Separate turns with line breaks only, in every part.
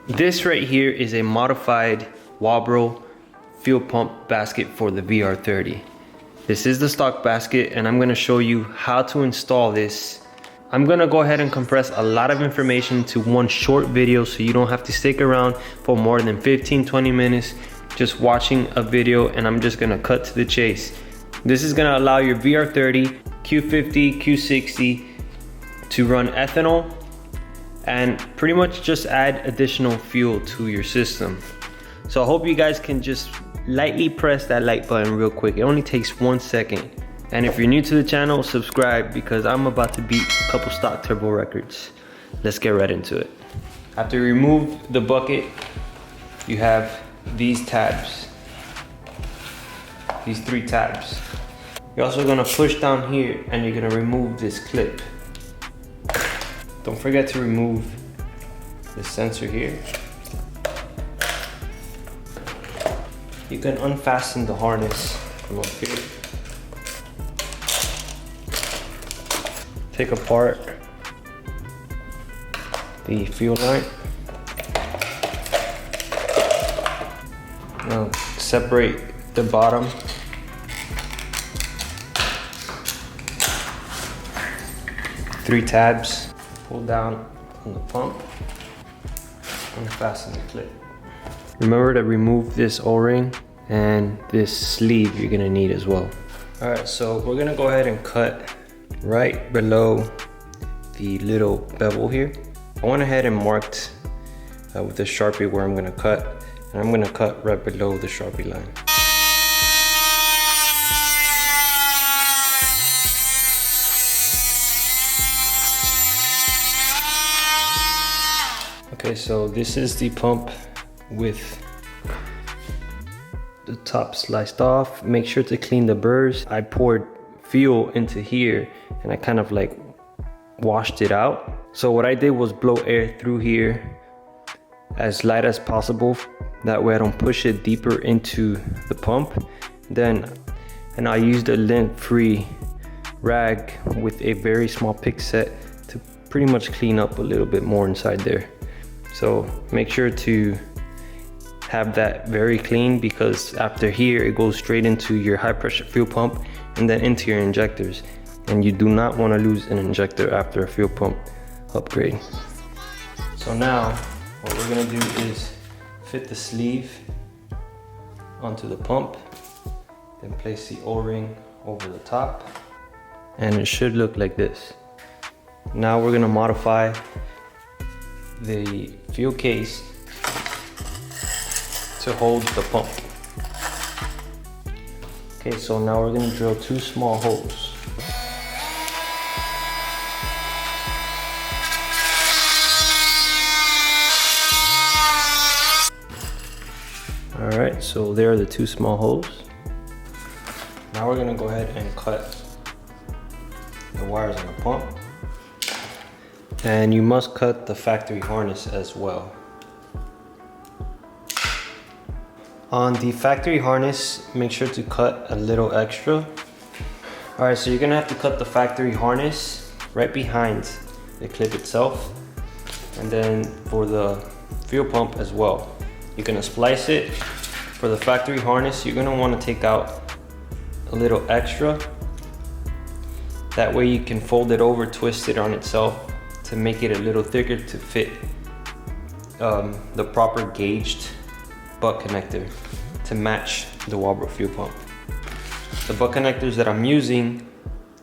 This right here is a modified Walbro fuel pump basket for the VR30. This is the stock basket, and I'm gonna show you how to install this. I'm gonna go ahead and compress a lot of information to one short video so you don't have to stick around for more than 15-20 minutes just watching a video, and I'm just gonna cut to the chase. This is gonna allow your VR30 Q50 Q60 to run ethanol and pretty much just add additional fuel to your system. So I hope you guys can just lightly press that like button real quick. It only takes 1 second. And if you're new to the channel, subscribe, because I'm about to beat a couple stock turbo records. Let's get right into it. After you remove the bucket, you have these tabs. These 3 tabs. You're also gonna push down here and you're gonna remove this clip. Don't forget to remove the sensor here. You can unfasten the harness from up here. Take apart the fuel line. Now separate the bottom. Three tabs. Pull down on the pump, unfasten the clip. Remember to remove this O-ring and this sleeve you're gonna need as well. All right, so we're gonna go ahead and cut right below the little bevel here. I went ahead and marked with the Sharpie where I'm gonna cut, and I'm gonna cut right below the Sharpie line. Okay, so this is the pump with the top sliced off. Make sure to clean the burrs. I poured fuel into here and I kind of like washed it out. So what I did was blow air through here as light as possible. That way I don't push it deeper into the pump. And I used a lint-free rag with a very small pick set to pretty much clean up a little bit more inside there. So make sure to have that very clean, because after here it goes straight into your high pressure fuel pump and then into your injectors, and you do not want to lose an injector after a fuel pump upgrade. So now what we're gonna do is fit the sleeve onto the pump, then place the O-ring over the top, and it should look like this. Now we're gonna modify the fuel case to hold the pump. Okay, so now we're gonna drill 2 small holes. All right, so there are the 2 small holes. Now we're gonna go ahead and cut the wires on the pump. And you must cut the factory harness as well. On the factory harness, make sure to cut a little extra. All right, so you're gonna have to cut the factory harness right behind the clip itself. And then for the fuel pump as well, you're gonna splice it. For the factory harness, you're gonna wanna take out a little extra. That way you can fold it over, twist it on itself to make it a little thicker to fit the proper gauged butt connector to match the Walbro fuel pump. The butt connectors that I'm using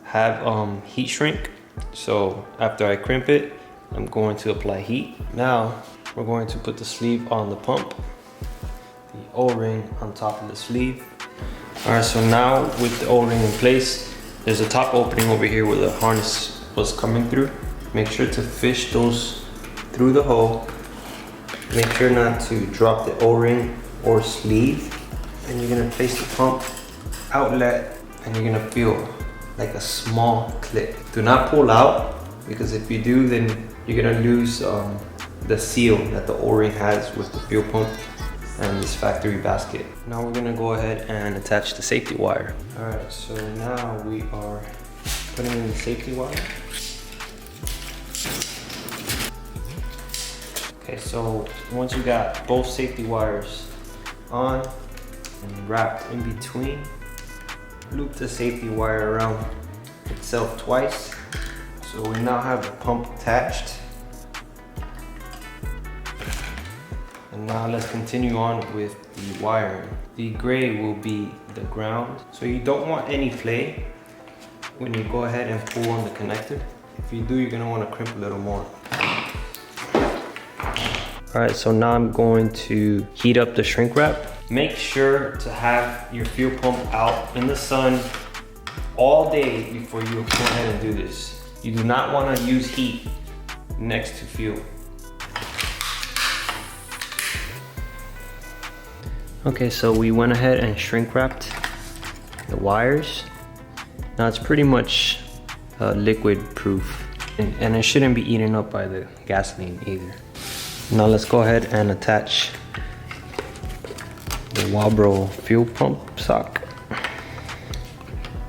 have heat shrink, so after I crimp it, I'm going to apply heat. Now we're going to put the sleeve on the pump, the O-ring on top of the sleeve. All right, so now with the O-ring in place, there's a top opening over here where the harness was coming through. Make sure to fish those through the hole. Make sure not to drop the O-ring or sleeve. And you're gonna place the pump outlet, and you're gonna feel like a small clip. Do not pull out, because if you do, then you're gonna lose the seal that the O-ring has with the fuel pump and this factory basket. Now we're gonna go ahead and attach the safety wire. All right, so now we are putting in the safety wire. Okay, so once you got both safety wires on and wrapped in between, loop the safety wire around itself twice. So we now have the pump attached. And now let's continue on with the wiring. The gray will be the ground. So you don't want any play when you go ahead and pull on the connector. If you do, you're gonna wanna crimp a little more. All right, so now I'm going to heat up the shrink wrap. Make sure to have your fuel pump out in the sun all day before you go ahead and do this. You do not want to use heat next to fuel. Okay, so we went ahead and shrink wrapped the wires. Now it's pretty much liquid proof, and it shouldn't be eaten up by the gasoline either. Now let's go ahead and attach the Walbro fuel pump sock.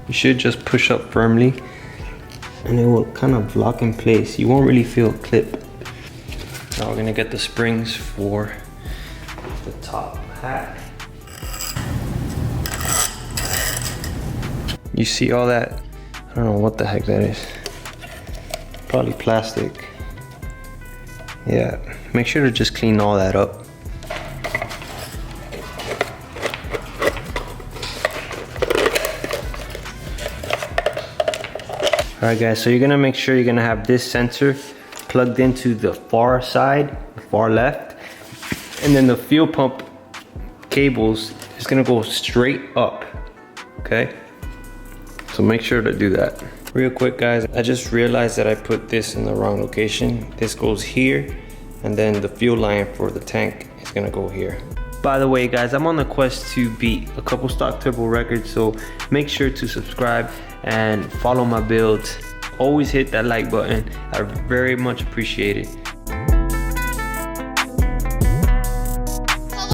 You should just push up firmly and it will kind of lock in place. You won't really feel a clip. Now we're gonna get the springs for the top hat. You see all that? I don't know what the heck that is. Probably plastic. Yeah, make sure to just clean all that up. All right guys, so you're gonna make sure you're gonna have this sensor plugged into the far side, the far left, and then the fuel pump cables is gonna go straight up, okay? So make sure to do that. Real quick guys, I just realized that I put this in the wrong location. This goes here, and then the fuel line for the tank is gonna go here. By the way guys, I'm on the quest to beat a couple stock turbo records, so make sure to subscribe and follow my builds. Always hit that like button, I very much appreciate it.